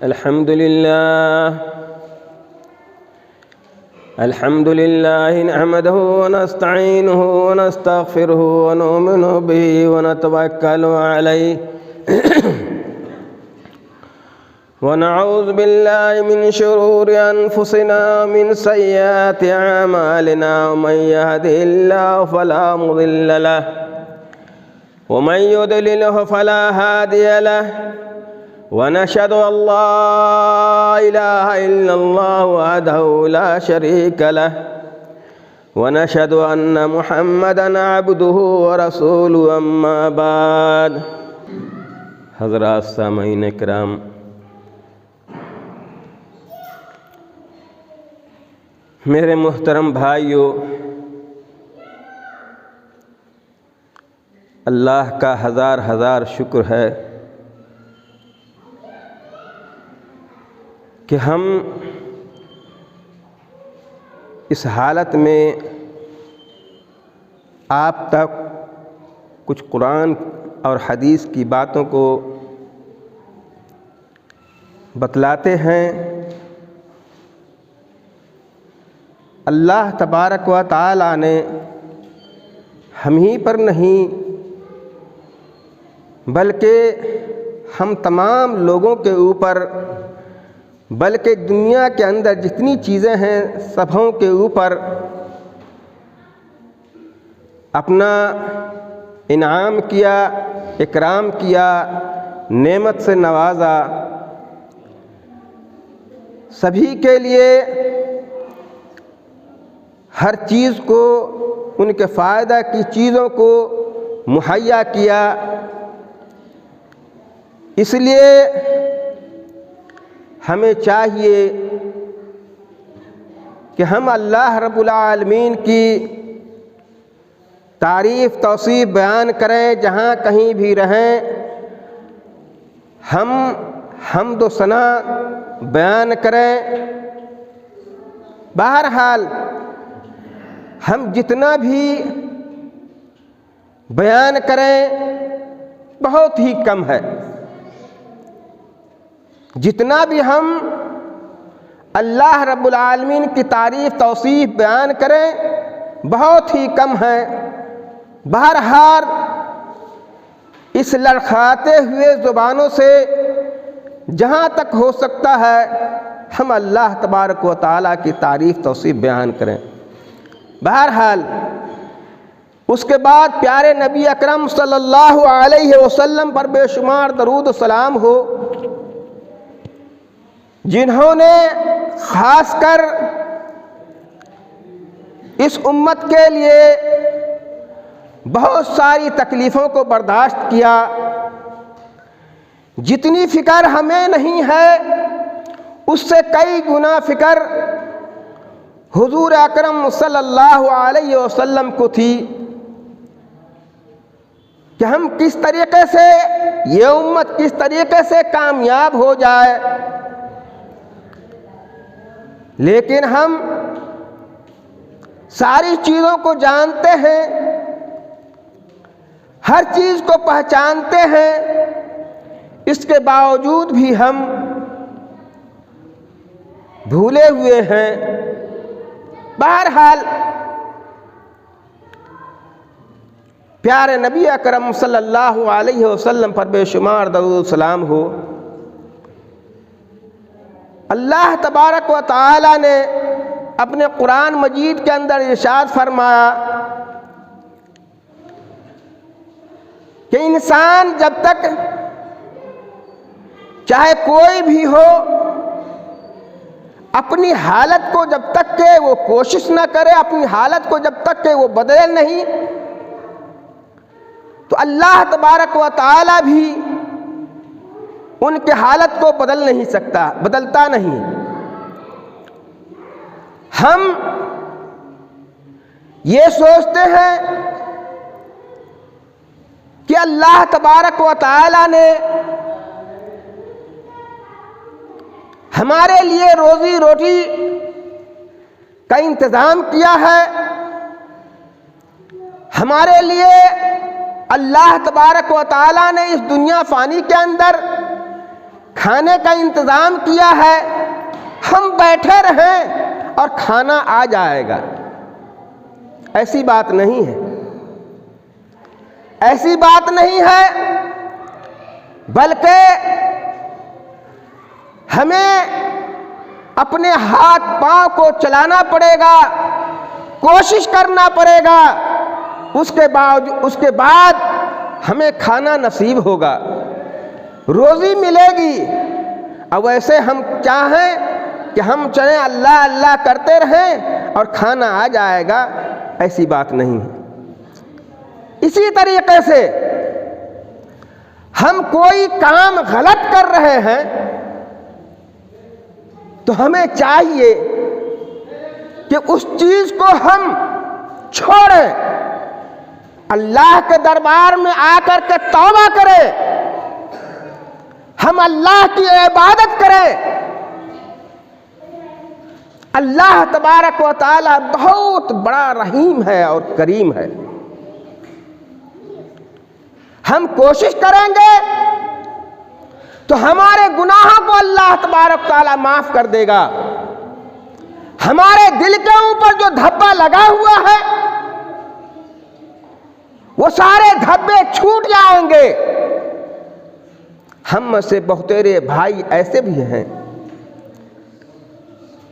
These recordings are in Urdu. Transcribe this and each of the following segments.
الحمد لله نحمده ونستعينه ونستغفره ونؤمن به ونتوكل عليه ونعوذ بالله من شرور أنفسنا ومن سيئات أعمالنا ومن يهده الله فلا مضل له ومن يضلله فلا هادي له ونشهد أن لا إله إلا الله وحده لا شريك له ونشهد أن محمدًا عبده ورسوله أما بعد حضرات سامعین کرام، میرے محترم بھائیو، اللہ کا ہزار ہزار شکر ہے کہ ہم اس حالت میں آپ تک کچھ قرآن اور حدیث کی باتوں کو بتلاتے ہیں۔ اللہ تبارک و تعالی نے ہم ہی پر نہیں بلکہ ہم تمام لوگوں کے اوپر، بلکہ دنیا کے اندر جتنی چیزیں ہیں سبھوں کے اوپر اپنا انعام کیا، اکرام کیا، نعمت سے نوازا۔ سبھی کے لیے ہر چیز کو، ان کے فائدہ کی چیزوں کو مہیا کیا۔ اس لیے ہمیں چاہیے کہ ہم اللہ رب العالمین کی تعریف توصیف بیان کریں، جہاں کہیں بھی رہیں ہم حمد و ثنا بیان کریں۔ بہرحال ہم جتنا بھی بیان کریں بہت ہی کم ہے، جتنا بھی ہم اللہ رب العالمین کی تعریف توصیف بیان کریں بہت ہی کم ہے۔ بہرحال اس لڑکھڑاتے ہوئے زبانوں سے جہاں تک ہو سکتا ہے ہم اللہ تبارک و تعالیٰ کی تعریف توصیف بیان کریں۔ بہرحال اس کے بعد پیارے نبی اکرم صلی اللہ علیہ وسلم پر بے شمار درود و سلام ہو، جنہوں نے خاص کر اس امت کے لیے بہت ساری تکلیفوں کو برداشت کیا۔ جتنی فکر ہمیں نہیں ہے اس سے کئی گنا فکر حضور اکرم صلی اللہ علیہ وسلم کو تھی کہ ہم کس طریقے سے، یہ امت کس طریقے سے کامیاب ہو جائے۔ لیکن ہم ساری چیزوں کو جانتے ہیں، ہر چیز کو پہچانتے ہیں، اس کے باوجود بھی ہم بھولے ہوئے ہیں۔ بہرحال پیارے نبی اکرم صلی اللہ علیہ وسلم پر بے شمار درود و سلام ہو۔ اللہ تبارک و تعالی نے اپنے قرآن مجید کے اندر ارشاد فرمایا کہ انسان جب تک، چاہے کوئی بھی ہو، اپنی حالت کو جب تک کہ وہ کوشش نہ کرے، اپنی حالت کو جب تک کہ وہ بدلے نہیں، تو اللہ تبارک و تعالی بھی ان کے حالت کو بدل نہیں سکتا، بدلتا نہیں۔ ہم یہ سوچتے ہیں کہ اللہ تبارک و تعالی نے ہمارے لیے روزی روٹی کا انتظام کیا ہے، ہمارے لیے اللہ تبارک و تعالیٰ نے اس دنیا فانی کے اندر کھانے کا انتظام کیا ہے، ہم بیٹھے رہیں اور کھانا آ جائے گا، ایسی بات نہیں ہے، ایسی بات نہیں ہے، بلکہ ہمیں اپنے ہاتھ پاؤں کو چلانا پڑے گا، کوشش کرنا پڑے گا، اس کے بعد ہمیں کھانا نصیب ہوگا، روزی ملے گی۔ اب ایسے ہم چاہیں کہ ہم چلیں اللہ اللہ کرتے رہیں اور کھانا آ جائے گا، ایسی بات نہیں ہے۔ اسی طریقے سے ہم کوئی کام غلط کر رہے ہیں تو ہمیں چاہیے کہ اس چیز کو ہم چھوڑیں، اللہ کے دربار میں آ کر کے توبہ کریں، ہم اللہ کی عبادت کریں۔ اللہ تبارک و تعالی بہت بڑا رحیم ہے اور کریم ہے۔ ہم کوشش کریں گے تو ہمارے گناہوں کو اللہ تبارک و تعالی معاف کر دے گا، ہمارے دل کے اوپر جو دھبا لگا ہوا ہے وہ سارے دھبے چھوٹ جائیں گے۔ ہم میں سے بہتیرے بھائی ایسے بھی ہیں،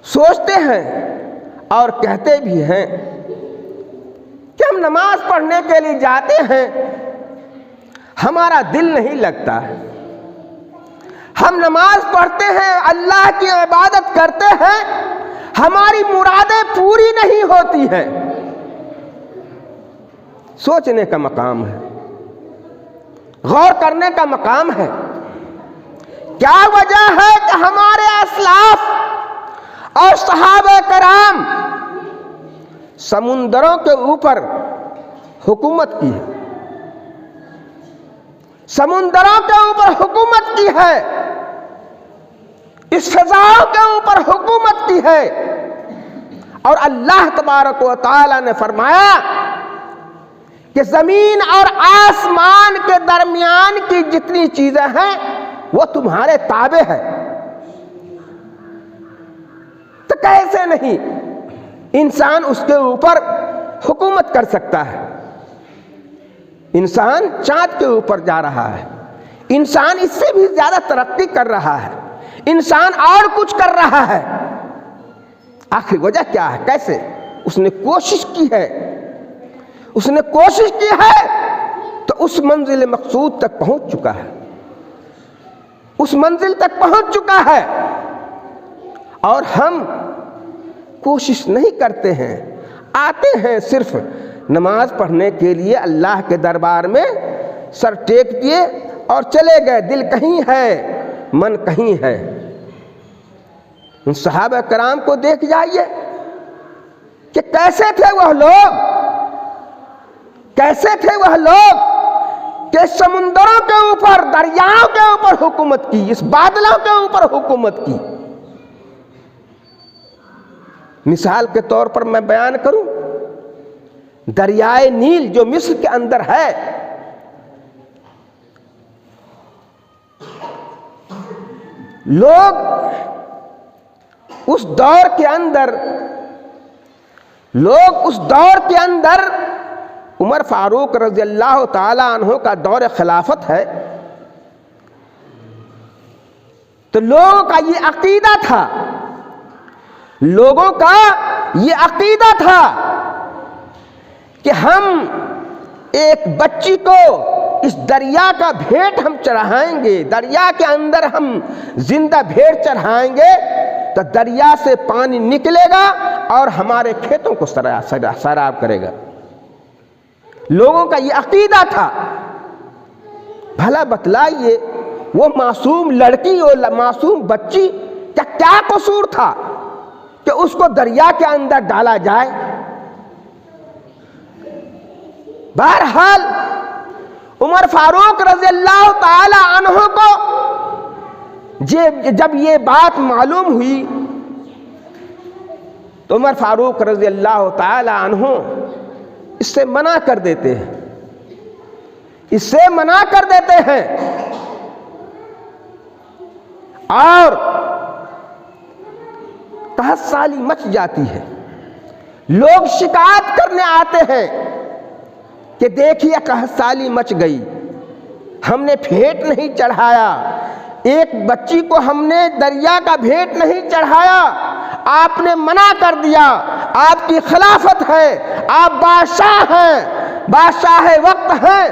سوچتے ہیں اور کہتے بھی ہیں کہ ہم نماز پڑھنے کے لیے جاتے ہیں، ہمارا دل نہیں لگتا، ہم نماز پڑھتے ہیں، اللہ کی عبادت کرتے ہیں، ہماری مرادیں پوری نہیں ہوتی ہیں۔ سوچنے کا مقام ہے، غور کرنے کا مقام ہے، کیا وجہ ہے کہ ہمارے اسلاف اور صحابہ کرام سمندروں کے اوپر حکومت کی ہے، سمندروں کے اوپر حکومت کی ہے، اس فضاؤں کے اوپر حکومت کی ہے، اور اللہ تبارک و تعالی نے فرمایا کہ زمین اور آسمان کے درمیان کی جتنی چیزیں ہیں وہ تمہارے تابع ہے۔ تو کیسے نہیں انسان اس کے اوپر حکومت کر سکتا ہے؟ انسان چاند کے اوپر جا رہا ہے، انسان اس سے بھی زیادہ ترقی کر رہا ہے، انسان اور کچھ کر رہا ہے، آخر وجہ کیا ہے؟ کیسے؟ اس نے کوشش کی ہے، اس نے کوشش کی ہے تو اس منزل مقصود تک پہنچ چکا ہے، اس منزل تک پہنچ چکا ہے۔ اور ہم کوشش نہیں کرتے ہیں، آتے ہیں صرف نماز پڑھنے کے لیے، اللہ کے دربار میں سر ٹیک دیے اور چلے گئے، دل کہیں ہے من کہیں ہے۔ ان صحابہ کرام کو دیکھ جائیے کہ کیسے تھے وہ لوگ، کیسے تھے وہ لوگ کہ سمندروں کے اوپر، دریاؤں کے اوپر حکومت کی، اس بادلوں کے اوپر حکومت کی۔ مثال کے طور پر میں بیان کروں، دریائے نیل جو مصر کے اندر ہے، لوگ اس دور کے اندر عمر فاروق رضی اللہ تعالی عنہ کا دور خلافت ہے، تو لوگوں کا یہ عقیدہ تھا، لوگوں کا یہ عقیدہ تھا کہ ہم ایک بچی کو اس دریا کا بھیٹ ہم چڑھائیں گے، دریا کے اندر ہم زندہ بھیڑ چڑھائیں گے تو دریا سے پانی نکلے گا اور ہمارے کھیتوں کو سیراب کرے گا۔ لوگوں کا یہ عقیدہ تھا۔ بھلا بتلائیے وہ معصوم لڑکی اور معصوم بچی کا کیا قصور تھا کہ اس کو دریا کے اندر ڈالا جائے؟ بہرحال عمر فاروق رضی اللہ تعالی عنہ کو جب یہ بات معلوم ہوئی تو عمر فاروق رضی اللہ تعالی عنہ اس سے منع کر دیتے ہیں، اس سے منع کر دیتے ہیں۔ اور قحط سالی مچ جاتی ہے، لوگ شکایت کرنے آتے ہیں کہ دیکھیے قحط سالی مچ گئی، ہم نے بھیٹ نہیں چڑھایا، ایک بچی کو ہم نے دریا کا بھیٹ نہیں چڑھایا، آپ نے منع کر دیا، آپ کی خلافت ہے، آپ بادشاہ ہیں، بادشاہ وقت ہیں،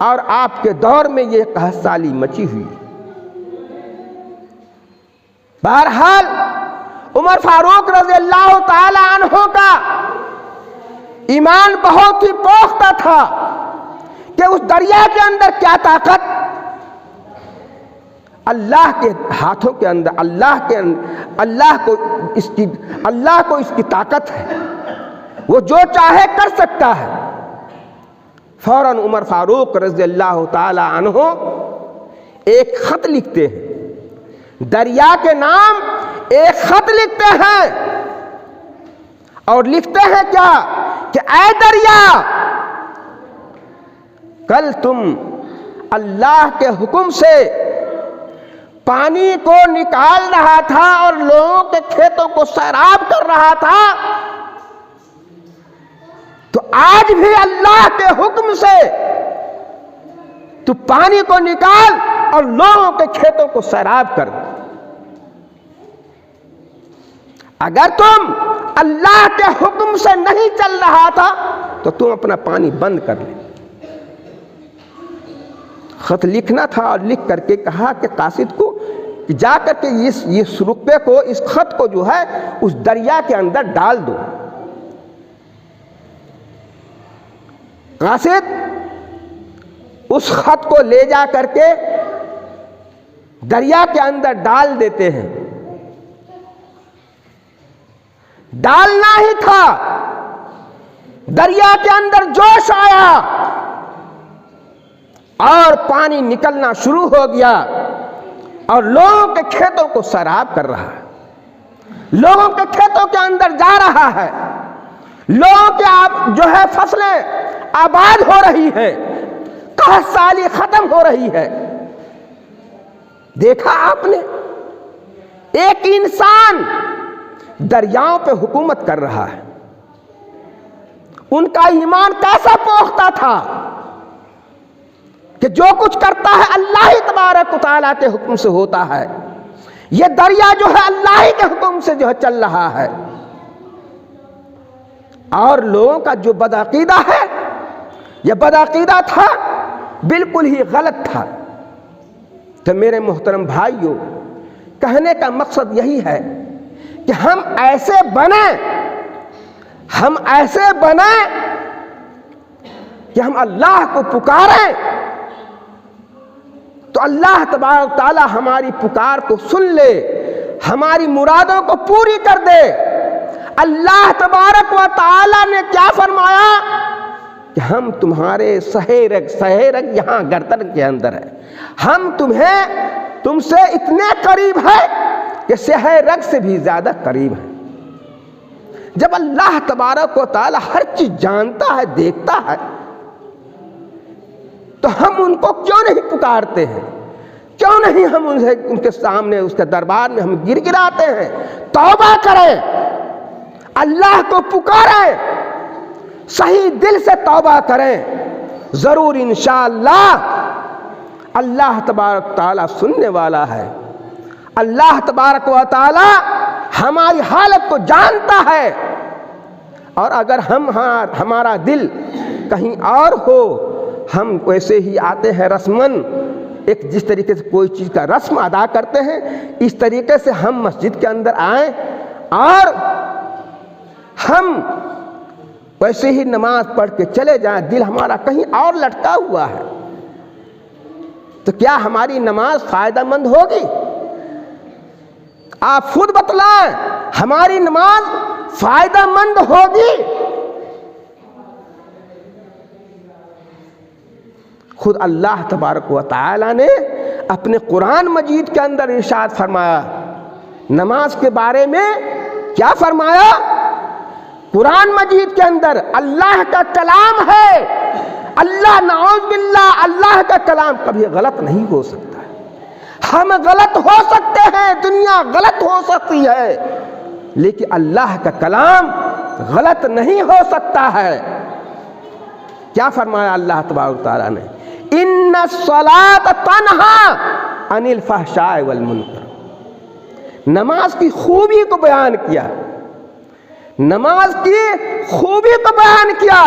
اور آپ کے دور میں یہ قحط سالی مچی ہوئی۔ بہرحال عمر فاروق رضی اللہ تعالی عنہ کا ایمان بہت ہی پختہ تھا کہ اس دریا کے اندر کیا طاقت، اللہ کے ہاتھوں کے اندر، اللہ کو اس کی طاقت ہے، وہ جو چاہے کر سکتا ہے۔ فوراً عمر فاروق رضی اللہ تعالی عنہ ایک خط لکھتے ہیں، دریا کے نام ایک خط لکھتے ہیں، اور لکھتے ہیں کیا کہ اے دریا، کل تم اللہ کے حکم سے پانی کو نکال رہا تھا اور لوگوں کے کھیتوں کو سیراب کر رہا تھا، تو آج بھی اللہ کے حکم سے تو پانی کو نکال اور لوگوں کے کھیتوں کو سیراب کر۔ اگر تم اللہ کے حکم سے نہیں چل رہا تھا تو تم اپنا پانی بند کر لے۔ خط لکھنا تھا، اور لکھ کر کے کہا کہ قاصد کو جا کر کے اس رقبے کو، اس خط کو جو ہے اس دریا کے اندر ڈال دو۔ قاصد اس خط کو لے جا کر کے دریا کے اندر ڈال دیتے ہیں۔ ڈالنا ہی تھا، دریا کے اندر جوش آیا اور پانی نکلنا شروع ہو گیا، اور لوگوں کے کھیتوں کو سیراب کر رہا ہے، لوگوں کے کھیتوں کے اندر جا رہا ہے، لوگوں کے جو ہے فصلیں آباد ہو رہی ہے، قحط سالی ختم ہو رہی ہے۔ دیکھا آپ نے، ایک انسان دریاؤں پہ حکومت کر رہا ہے، ان کا ایمان کیسا پختہ تھا کہ جو کچھ کرتا ہے اللہ ہی تبارک و تعالیٰ کے حکم سے ہوتا ہے۔ یہ دریا جو ہے اللہ ہی کے حکم سے جو ہے چل رہا ہے، اور لوگوں کا جو بدعقیدہ ہے، یہ بدعقیدہ تھا، بالکل ہی غلط تھا۔ تو میرے محترم بھائیوں، کہنے کا مقصد یہی ہے کہ ہم ایسے بنیں کہ ہم اللہ کو پکاریں تو اللہ تبارک تعالیٰ ہماری پکار کو سن لے، ہماری مرادوں کو پوری کر دے۔ اللہ تبارک و تعالیٰ نے کیا فرمایا کہ ہم تمہارے سہے رگ یہاں گردن کے اندر ہے، ہم تم سے اتنے قریب ہے کہ سہے رگ سے بھی زیادہ قریب ہے۔ جب اللہ تبارک و تعالیٰ ہر چیز جانتا ہے، دیکھتا ہے، تو ہم ان کو کیوں نہیں پکارتے ہیں؟ کیوں نہیں ہم ان کے سامنے، اس کے دربار میں ہم گر گراتے ہیں؟ توبہ کریں، اللہ کو پکاریں، صحیح دل سے توبہ کریں، ضرور انشاءاللہ اللہ تبارک تعالیٰ سننے والا ہے۔ اللہ تبارک و تعالیٰ ہماری حالت کو جانتا ہے، اور اگر ہمارا دل کہیں اور ہو، ہم ویسے ہی آتے ہیں رسماً، ایک جس طریقے سے کوئی چیز کا رسم ادا کرتے ہیں، اس طریقے سے ہم مسجد کے اندر آئیں اور ہم ویسے ہی نماز پڑھ کے چلے جائیں، دل ہمارا کہیں اور لٹکا ہوا ہے، تو کیا ہماری نماز فائدہ مند ہوگی؟ آپ خود بتلائیں، ہماری نماز فائدہ مند ہوگی؟ خود اللہ تبارک و تعالی نے اپنے قرآن مجید کے اندر ارشاد فرمایا، نماز کے بارے میں کیا فرمایا؟ قرآن مجید کے اندر اللہ کا کلام ہے، اللہ نعوذ باللہ، اللہ کا کلام کبھی غلط نہیں ہو سکتا ہے، ہم غلط ہو سکتے ہیں، دنیا غلط ہو سکتی ہے، لیکن اللہ کا کلام غلط نہیں ہو سکتا ہے۔ کیا فرمایا اللہ تبارک و تعالیٰ نے؟ ان الصلاۃ تنہی عن الفحشاء والمنکر۔ نماز کی خوبی کو بیان کیا، نماز کی خوبی کو بیان کیا،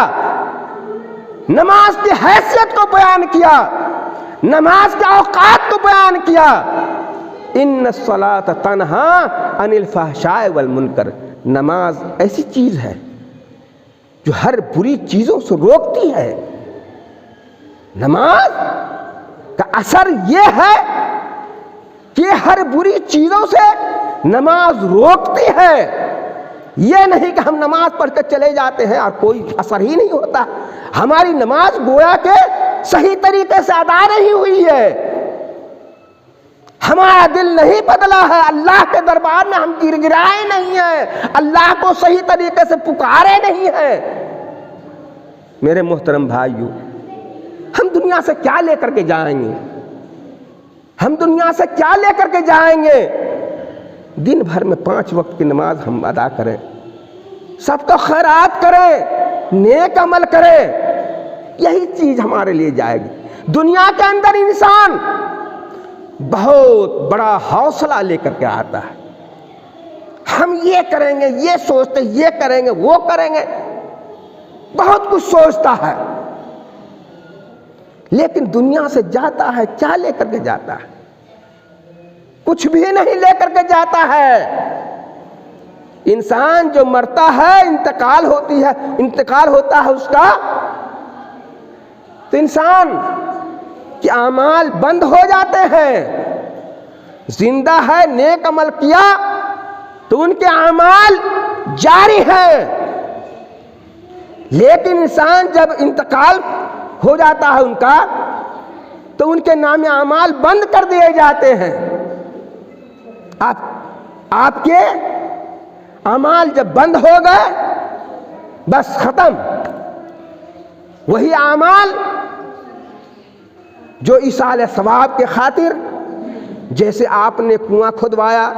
نماز کی حیثیت کو بیان کیا، نماز کے اوقات کو بیان کیا۔ ان الصلاۃ تنہی عن الفحشاء والمنکر، نماز ایسی چیز ہے جو ہر بری چیزوں سے روکتی ہے۔ نماز کا اثر یہ ہے کہ ہر بری چیزوں سے نماز روکتی ہے۔ یہ نہیں کہ ہم نماز پڑھ کر چلے جاتے ہیں اور کوئی اثر ہی نہیں ہوتا۔ ہماری نماز گویا کہ صحیح طریقے سے ادا نہیں ہوئی ہے، ہمارا دل نہیں بدلا ہے، اللہ کے دربار میں ہم گر گرائے نہیں ہیں، اللہ کو صحیح طریقے سے پکارے نہیں ہیں۔ میرے محترم بھائیو، ہم دنیا سے کیا لے کر کے جائیں گے؟ ہم دنیا سے کیا لے کر کے جائیں گے؟ دن بھر میں 5 وقت کی نماز ہم ادا کریں، سب کو خیرات کریں، نیک عمل کریں، یہی چیز ہمارے لیے جائے گی۔ دنیا کے اندر انسان بہت بڑا حوصلہ لے کر کے آتا ہے، ہم یہ کریں گے، یہ سوچتے، یہ کریں گے، وہ کریں گے، بہت کچھ سوچتا ہے، لیکن دنیا سے جاتا ہے کیا لے کر کے جاتا ہے؟ کچھ بھی نہیں لے کر کے جاتا ہے۔ انسان جو مرتا ہے، انتقال ہوتا ہے اس کا، تو انسان کے اعمال بند ہو جاتے ہیں۔ زندہ ہے، نیک عمل کیا تو ان کے اعمال جاری ہیں، لیکن انسان جب انتقال ہو جاتا ہے ان کا، تو ان کے نام اعمال بند کر دیے جاتے ہیں۔ آپ کے اعمال جب بند ہو گئے، بس ختم۔ وہی اعمال جو ایصال ثواب کے خاطر، جیسے آپ نے کنواں کھدوایا،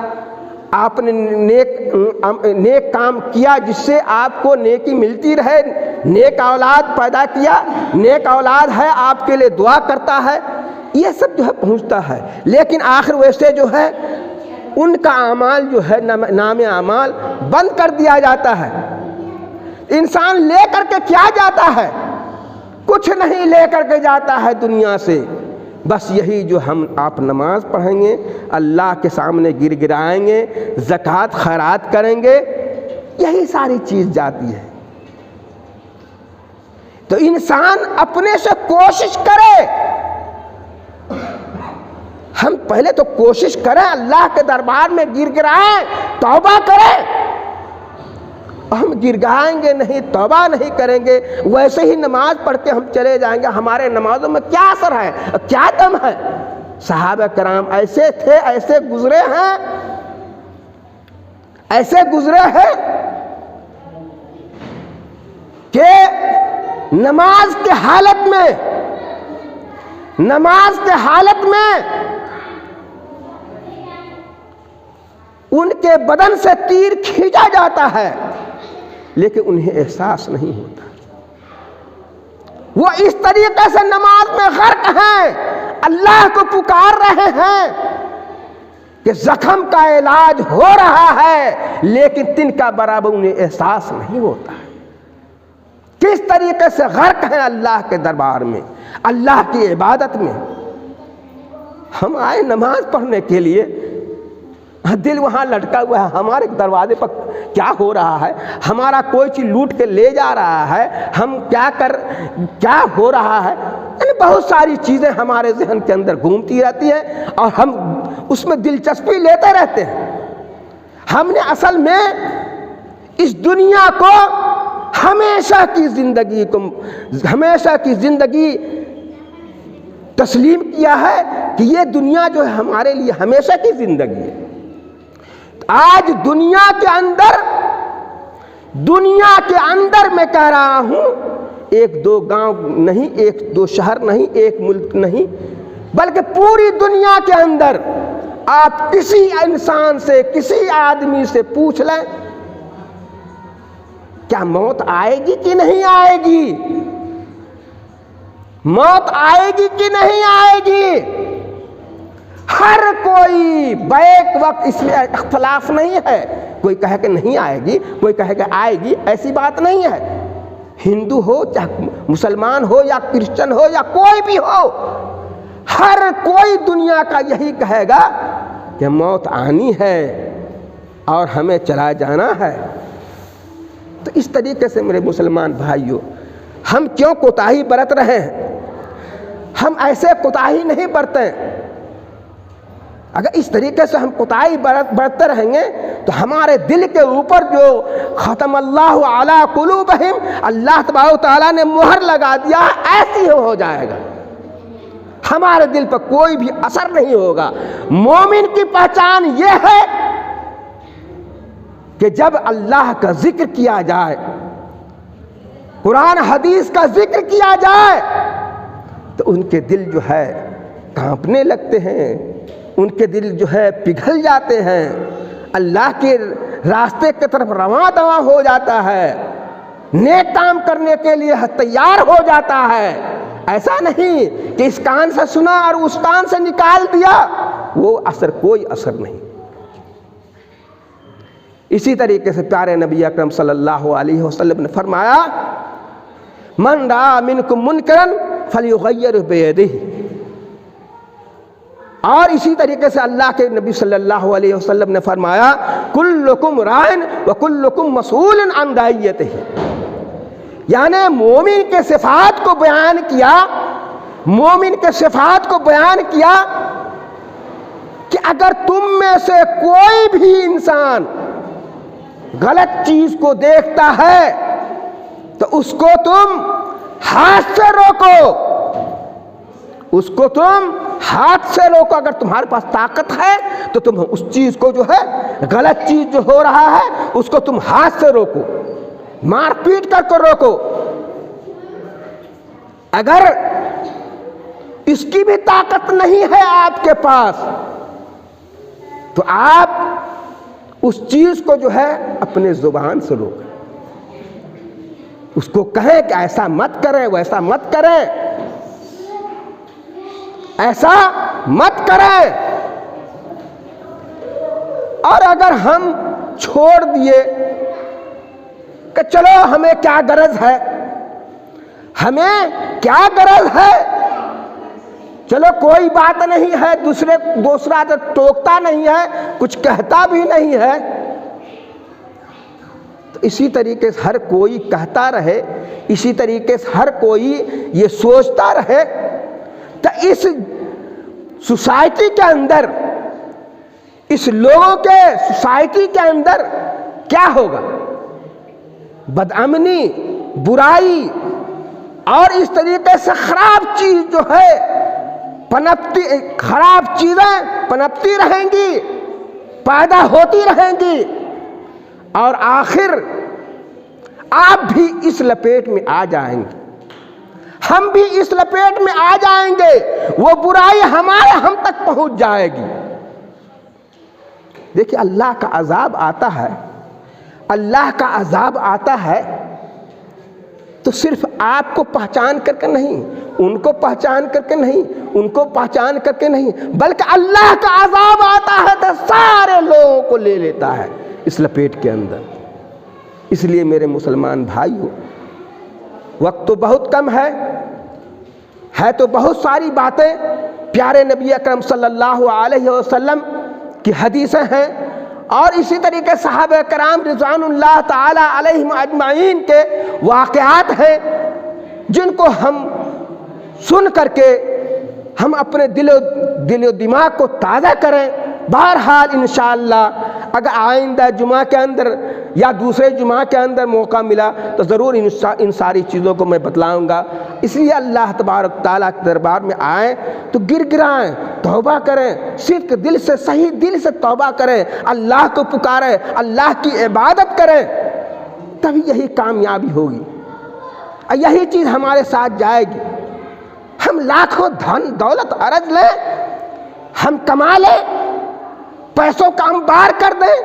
آپ نے نیک کام کیا جس سے آپ کو نیکی ملتی رہے، نیک اولاد پیدا کیا، نیک اولاد ہے آپ کے لیے دعا کرتا ہے، یہ سب جو ہے پہنچتا ہے، لیکن آخر ویسے جو ہے ان کا اعمال جو ہے نام اعمال بند کر دیا جاتا ہے۔ انسان لے کر کے کیا جاتا ہے؟ کچھ نہیں لے کر کے جاتا ہے دنیا سے، بس یہی جو ہم آپ نماز پڑھیں گے، اللہ کے سامنے گر گرائیں گے، زکوٰۃ خیرات کریں گے، یہی ساری چیز جاتی ہے۔ تو انسان اپنے سے کوشش کرے، ہم پہلے تو کوشش کریں، اللہ کے دربار میں گر گرائیں، توبہ کریں۔ ہم گر گرائیں گے نہیں، توبہ نہیں کریں گے، ویسے ہی نماز پڑھ کے ہم چلے جائیں گے، ہمارے نمازوں میں کیا اثر ہے، کیا دم ہے؟ صحابہ کرام ایسے تھے، ایسے گزرے ہیں، ایسے گزرے ہیں کہ نماز کے حالت میں ان کے بدن سے تیر کھینچا جاتا ہے، لیکن انہیں احساس نہیں ہوتا۔ وہ اس طریقے سے نماز میں غرق ہیں، اللہ کو پکار رہے ہیں کہ زخم کا علاج ہو رہا ہے، لیکن تن کا برابر انہیں احساس نہیں ہوتا ہے۔ کس طریقے سے غرق ہیں اللہ کے دربار میں، اللہ کی عبادت میں۔ ہم آئے نماز پڑھنے کے لیے، دل وہاں لٹکا ہوا ہے، ہمارے دروازے پر کیا ہو رہا ہے، ہمارا کوئی چیز لوٹ کے لے جا رہا ہے، ہم کیا ہو رہا ہے، یعنی بہت ساری چیزیں ہمارے ذہن کے اندر گھومتی رہتی ہیں اور ہم اس میں دلچسپی لیتے رہتے ہیں۔ ہم نے اصل میں اس دنیا کو ہمیشہ کی زندگی تسلیم کیا ہے کہ یہ دنیا جو ہے ہمارے لیے ہمیشہ کی زندگی ہے۔ آج دنیا کے اندر میں کہہ رہا ہوں، 1-2 گاؤں نہیں، 1-2 شہر نہیں، 1 ملک نہیں، بلکہ پوری دنیا کے اندر آپ کسی انسان سے، کسی آدمی سے پوچھ لیں کیا موت آئے گی کہ نہیں آئے گی، موت آئے گی کہ نہیں آئے گی، ہر کوئی بیک وقت اس میں اختلاف نہیں ہے، کوئی کہے کہ نہیں آئے گی، کوئی کہے کہ آئے گی، ایسی بات نہیں ہے۔ ہندو ہو چاہے مسلمان ہو یا کرسچن ہو یا کوئی بھی ہو، ہر کوئی دنیا کا یہی کہے گا کہ موت آنی ہے اور ہمیں چلا جانا ہے۔ تو اس طریقے سے میرے مسلمان بھائیوں، ہم کیوں کوتاہی برت رہے ہیں؟ ہم ایسے کوتاہی نہیں برتیں۔ اگر اس طریقے سے ہم کوتاہی برتتے رہیں گے تو ہمارے دل کے اوپر جو ختم اللہ علی قلوبہم، اللہ تبارک و تعالیٰ نے مہر لگا دیا، ایسی ہو جائے گا، ہمارے دل پر کوئی بھی اثر نہیں ہوگا۔ مومن کی پہچان یہ ہے کہ جب اللہ کا ذکر کیا جائے، قرآن حدیث کا ذکر کیا جائے تو ان کے دل جو ہے کانپنے لگتے ہیں، ان کے دل جو ہے پگھل جاتے ہیں، اللہ کے راستے کی طرف رواں دواں ہو جاتا ہے، نیک کام کرنے کے لیے تیار ہو جاتا ہے۔ ایسا نہیں کہ اس کان سے سنا اور اس کان سے نکال دیا، وہ اثر کوئی اثر نہیں۔ اسی طریقے سے پیارے نبی اکرم صلی اللہ علیہ وسلم نے فرمایا من رأى منکم منکرا فلیغیرہ بیدہ، اور اسی طریقے سے اللہ کے نبی صلی اللہ علیہ وسلم نے فرمایا کلکم راعٍ وکلکم مسئول عن رعیتہ، یعنی مومن کے صفات کو بیان کیا، مومن کے صفات کو بیان کیا کہ اگر تم میں سے کوئی بھی انسان غلط چیز کو دیکھتا ہے تو اس کو تم ہاتھ سے روکو، اس کو تم ہاتھ سے روکو۔ اگر تمہارے پاس طاقت ہے تو تم اس چیز کو جو ہے، غلط چیز جو ہو رہا ہے اس کو تم ہاتھ سے روکو، مار پیٹ کر کے روکو۔ اگر اس کی بھی طاقت نہیں ہے آپ کے پاس تو آپ اس چیز کو جو ہے اپنے زبان سے روکیں، اس کو کہیں کہ ایسا مت کریں، ویسا مت کریں، ایسا مت کریں۔ اور اگر ہم چھوڑ دیے کہ چلو ہمیں کیا غرض ہے، ہمیں کیا غرض ہے، چلو کوئی بات نہیں ہے، دوسرا تو ٹوکتا نہیں ہے، کچھ کہتا بھی نہیں ہے، تو اسی طریقے سے ہر کوئی کہتا رہے، اسی طریقے سے ہر کوئی یہ سوچتا رہے تو اس سوسائٹی کے اندر، اس لوگوں کے سوسائٹی کے اندر کیا ہوگا؟ بدامنی، برائی اور اس طریقے سے خراب چیز جو ہے خراب چیزیں پنپتی رہیں گی، پیدا ہوتی رہیں گی، اور آخر آپ بھی اس لپیٹ میں آ جائیں گے، ہم بھی اس لپیٹ میں آ جائیں گے، وہ برائی ہم تک پہنچ جائے گی۔ دیکھیے اللہ کا عذاب آتا ہے، اللہ کا عذاب آتا ہے تو صرف آپ کو پہچان کر کے نہیں، ان کو پہچان کر کے نہیں، ان کو پہچان کر کے نہیں، بلکہ اللہ کا عذاب آتا ہے تو سارے لوگوں کو لے لیتا ہے اس لپیٹ کے اندر۔ اس لیے میرے مسلمان بھائیوں، وقت تو بہت کم ہے تو بہت ساری باتیں پیارے نبی اکرم صلی اللہ علیہ وسلم کی حدیثیں ہیں، اور اسی طریقے صحابہ کرام رضوان اللہ تعالی علیہم اجمعین کے واقعات ہیں جن کو ہم سن کر کے ہم اپنے دل و دماغ کو تازہ کریں۔ بہرحال انشاءاللہ اگر آئندہ جمعہ کے اندر یا دوسرے جمعہ کے اندر موقع ملا تو ضرور ان ساری چیزوں کو میں بتلاؤں گا۔ اس لیے اللہ تبارک تعالیٰ کے دربار میں آئیں تو گر گرائیں، توبہ کریں، صدق دل سے، صحیح دل سے توبہ کریں، اللہ کو پکاریں، اللہ کی عبادت کریں، تبھی یہی کامیابی ہوگی اور یہی چیز ہمارے ساتھ جائے گی۔ ہم لاکھوں دھن دولت ارج لیں، ہم کما لیں، پیسوں کا انبار کر دیں،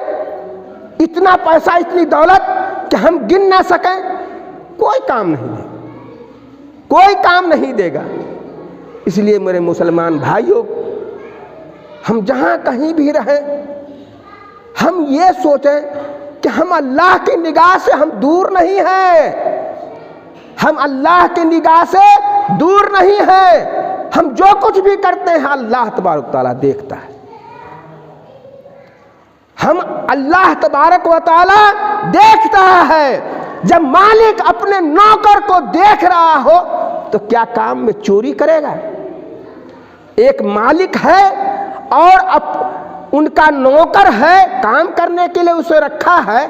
اتنا پیسہ اتنی دولت کہ ہم گن نہ سکیں، کوئی کام نہیں دے، کوئی کام نہیں دے گا۔ اس لیے میرے مسلمان بھائیوں، ہم جہاں کہیں بھی رہیں، ہم یہ سوچیں کہ ہم اللہ کی نگاہ سے ہم دور نہیں ہیں، ہم اللہ کی نگاہ سے دور نہیں ہیں، ہم جو کچھ بھی کرتے ہیں اللہ تبارک و تعالیٰ دیکھتا ہے۔ ہم اللہ تبارک و تعالیٰ دیکھتا ہے۔ جب مالک اپنے نوکر کو دیکھ رہا ہو تو کیا کام میں چوری کرے گا؟ ایک مالک ہے اور ان کا نوکر ہے، کام کرنے کے لیے اسے رکھا ہے،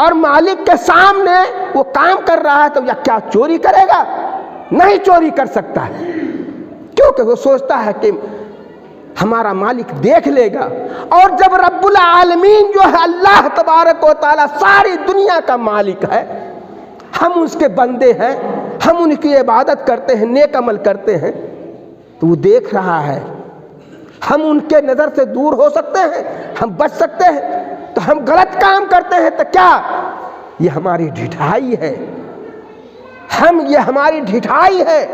اور مالک کے سامنے وہ کام کر رہا ہے، تو کیا چوری کرے گا؟ نہیں چوری کر سکتا ہے، کیونکہ وہ سوچتا ہے کہ ہمارا مالک دیکھ لے گا۔ اور جب رب العالمین جو ہے اللہ تبارک و تعالیٰ ساری دنیا کا مالک ہے، ہم اس کے بندے ہیں، ہم ان کی عبادت کرتے ہیں، نیک عمل کرتے ہیں، تو وہ دیکھ رہا ہے۔ ہم ان کے نظر سے دور ہو سکتے ہیں، ہم بچ سکتے ہیں، تو ہم غلط کام کرتے ہیں تو کیا؟ یہ ہماری ڈھٹائی ہے، یہ ہماری ڈھٹائی ہے۔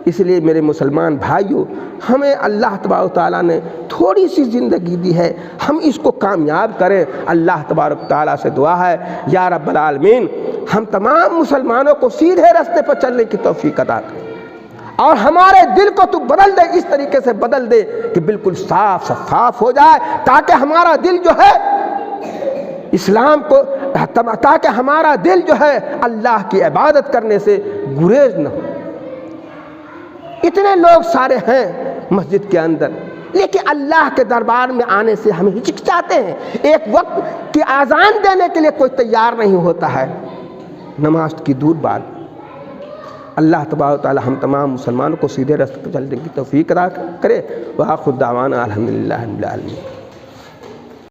اس لیے میرے مسلمان بھائیوں، ہمیں اللہ تبارک و تعالیٰ نے تھوڑی سی زندگی دی ہے، ہم اس کو کامیاب کریں۔ اللہ تبارک و تعالیٰ سے دعا ہے، یا رب العالمین ہم تمام مسلمانوں کو سیدھے راستے پر چلنے کی توفیق عطا کرے، اور ہمارے دل کو تو بدل دے، اس طریقے سے بدل دے کہ بالکل صاف شفاف ہو جائے، تاکہ ہمارا دل جو ہے اسلام کو، تاکہ ہمارا دل جو ہے اللہ کی عبادت کرنے سے گریز نہ ہو۔ اتنے لوگ سارے ہیں مسجد کے اندر، لیکن اللہ کے دربار میں آنے سے ہم ہچکچاتے ہیں، ایک وقت کی اذان دینے کے لیے کوئی تیار نہیں ہوتا ہے، نماز کی دور بات۔ اللہ تبارک و تعالی ہم تمام مسلمانوں کو سیدھے راستے پر چلنے کی توفیق عطا کرے۔ وآخر دعوانا الحمدللہ رب العالمین۔